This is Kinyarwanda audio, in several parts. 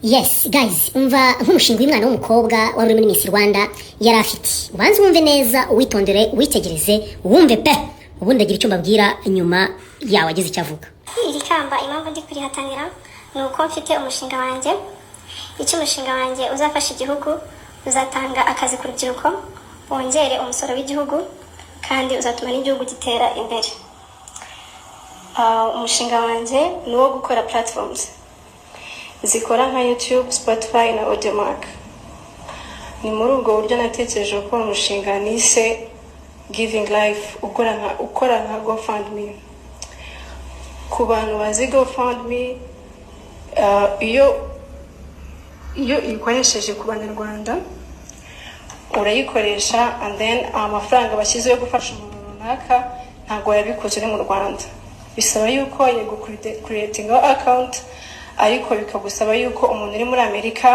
Yes guys, umva nk'umushinga w'umwana w'umukobwa wari muri Miss Rwanda yari afite. Ubanze wumve neza, witondere, witegereze, wumve pe. Ubundi agira icyo mbabwira inyuma yawe agize icyo avuga. Iri kamba impamvu ndi kurihatanira ni uko mfite umushinga wanjye. Icyo umushinga wanjye uzafasha igihugu, uzatanga akazi ku rubyiruko, wongere umusoro w'igihugu kandi uzatuma n'igihugu gitera imbere. Umushinga wanjye ni uwo gukora platforms zikora nka YouTube, Spotify na Audiomack. Ni muri ubwo buryo natekereje gukora umushinga nise Giving Life, ukora nka GoFundMe. Ku bantu bazi GoFundMe, iyo ikoresheje ku Banyarwanda urayikoresha and then amafaranga bashyizeho gufasha umuntu runaka ntabwo yabikoze uri mu Rwanda. Bisaba yuko yego creating account, ariko bikagusaba yuko umuntu uri muri Amerika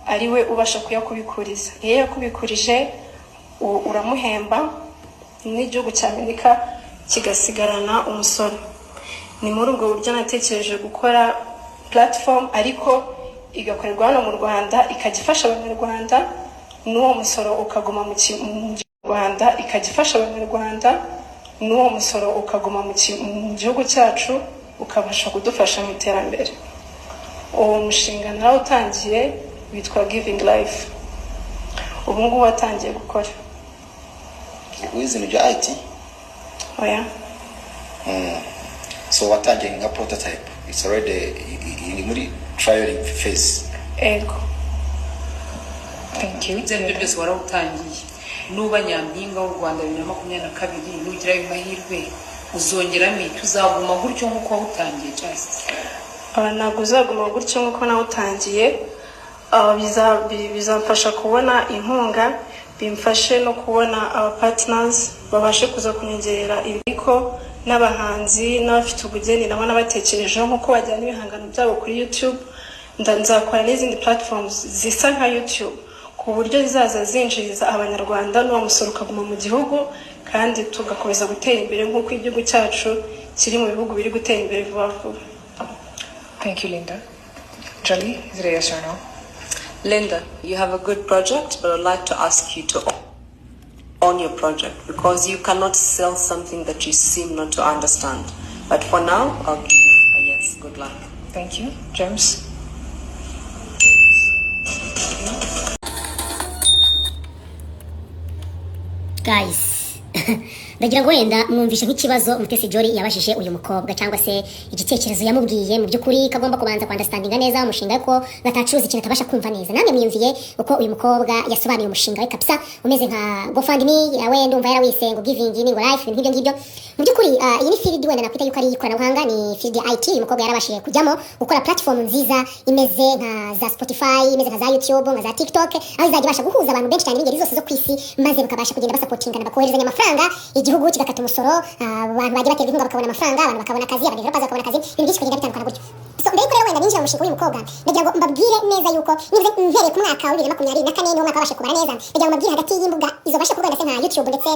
ariwe ubasha kuyakubikuriza. Iyo yakubikurije uramuhemba n'igihugu cya Amerika kigasigarana umusoro. Ni muri ubwo buryo natekereje gukora platform ariko igakorerwa hano mu Rwanda, ikagifasha Abanyarwanda n'uwo musoro ukaguma mu Rwanda, ikagifasha Abanyarwanda n'uwo musoro ukaguma mu gihugu cyacu, ukabasha kudufasha mu iterambere. Uwo mushinga nawe utangiye witwa Giving Life. Ubu ngubu watangiye gukora. Wize ibyo IT? Oya. So watangiye nka prototype. It's already in muri trialing phase. Ego. Thank you. Zende byose warawutangiye. Nuba nyampinga w'u Rwanda 2022 nugira ayo mahirwe uzongeramo tuzaguma gutyo nkuko wawutangiye just. Ntabwo uzaguma gutyo nkuko nawutangiye. Bizamfasha kubona inkunga, bimfashe no kubona aba partners babashe kuza kunyongerera ibiko n'abahanzi n'abafite ubugeni nabo nabatekerejeho nkuko bajyana ibihangano byabo kuri YouTube. Nzakora n'izindi platforms zisa nka YouTube ku buryo zizaza zinjiriza Abanyarwanda n'uwo musoro ukaguma mu gihugu kandi tugakomeza gutera imbere nkuko igihugu cyacu kiri mu bihugu biri gutera imbere vuba vuba. Thank you, Linda. Jolie, is it a yes or no? Linda, you have a good project, but I'd like to ask you to own your project because you cannot sell something that you seem not to understand. But for now, I'll give you a yes. Good luck. Thank you. James? Guys, ndagira ngo wenda mwumvishe nk'ikibazo Mutesi Jolly yabashije uyu mukobwa cyangwa se igitekerezo yamubwiye. Mu by'ukuri kagomba kubanza understandinga neza umushinga ko gatacuruza ikintu tabasha kumva neza. Namwe mwiyumviye uko uyu mukobwa yasobanuye umushinga we kabisa umeze nka GoFundMe yawe ndumva yarawise ngo Giving Life ibintu ngibyo. Mu by'ukuri iyi ni field wenda nakwita yuko ari ikoranabuhanga, ni field ya IT. Uyu mukobwa yarabashije kujyamo gukora platform nziza imeze nka za Spotify, imeze nka za YouTube, nka za TikTok, aho izajya ibasha guhuza abantu benshi cyane b'ingeri zose zo kwisi maze bakabasha kugenda basupportingana bakoherezanya amafaranga, igihugu kigakata umusoro, abantu bagiye batera inkunga bakabona amafaranga, abantu bakabona akazi, abadevelopers bakabona akazi, ibintu byinshi kugenda bitandukana gutyo. So mbere yuko wenda ninjira mu mushinga w'uyu mukobwa, ndagira ngo mbabwire neza yuko nivuze mpereye ku mwaka wa 2024 niwo mwaka wabashe kubara neza. Ndagira ngo mbabwire hagati y'imbuga izo bashe kuvuga ndetse nka YouTube ndetse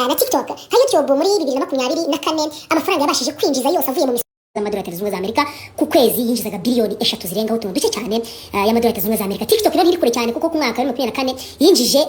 na TikTok. Nka YouTube muri 2024 amafaranga yabashije kwinjiza yose avuye mu z'amadolari z'ubumwe za Amerika ku kwezi yinjizaga biliyoni 3 zirenga utuntu duce cyane y'amadolari z'ubumwe za Amerika. TikTok rero ntiri kure cyane kuko ku mwaka wa 2024 yinjije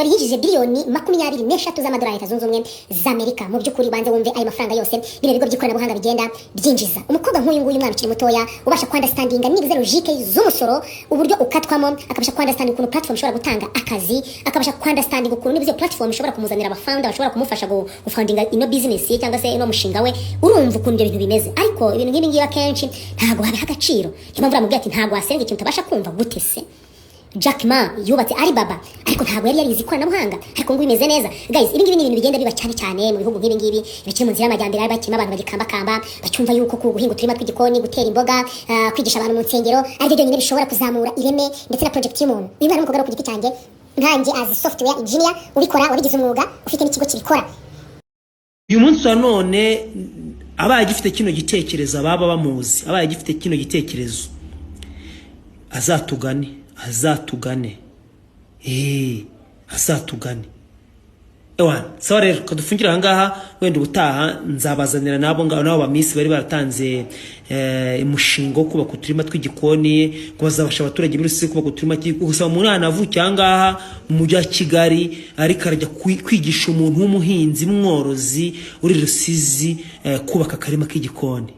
yinjije biliyoni 23 z'amadolari zunze ubumwe za Amerika. Mu by'ukuri banze wumve ayo mafaranga yose bino bigo by'ikoranabuhanga bigenda byinjiza. Umukobwa nk'uyu nguyu umwana ukiri mutoya ubasha kwandastandinga nibize logique z'umusoro, uburyo ukatwamo, akabasha kwandastandinga ukuntu platform ishobora gutanga akazi, akabasha kwandastandinga ukuntu nibize platform ishobora kumuzanira abafounder bashobora kumufasha gufundinga ino business ye cyangwa se ino mushinga we. Urumva ukuntu ibyo bintu bimeze, ariko ibintu nk'ibi ngibi akenshi ntago habiha agaciro. Impamvu uramubwira ati ntago wasenga ikintu utabasha kumva gute se. Jack Ma yubatse Alibaba ariko ntabwo yari yarizi ikoranabuhanga, ariko ngo bimeze neza. Guys, ibi ngibi ni ibintu bigenda biba cyane mu bihugu nk'ibi ngibi bikiri mu nzira y'amajyambere, ari bakima abantu bagikamba bacyumva yuko ku guhinga turima tw'igikoni, gutera imboga, kwigisha abantu mu nsengero ari byo byonyine bishobora kuzamura ireme ndetse na project y'umuntu. Uyu mwana w'umukobwa ku giti cyanjye nkanjye as software engineer ubikora wabigize umwuga ufite n'ikigo kibikora. Uyu munsi wa none abaye gifite kino gitekerezo, ababa bamuzi abaye gifite kino gitekerezo azatugane azatugane sawa rero kadufungira ahangaha wenda ubutaha nzabazanira nabo ba miss bari baratanze umushinga wo kubaka uturima tw'igikoni kubazabasha abaturage muri Rusizi kubaka uturima gusa umwana avukiye ahangaha mu mujyi wa Kigali ariko arajya kwigisha umuntu w'umuhinzi mworozi uri Rusizi kubaka akarima k'igikoni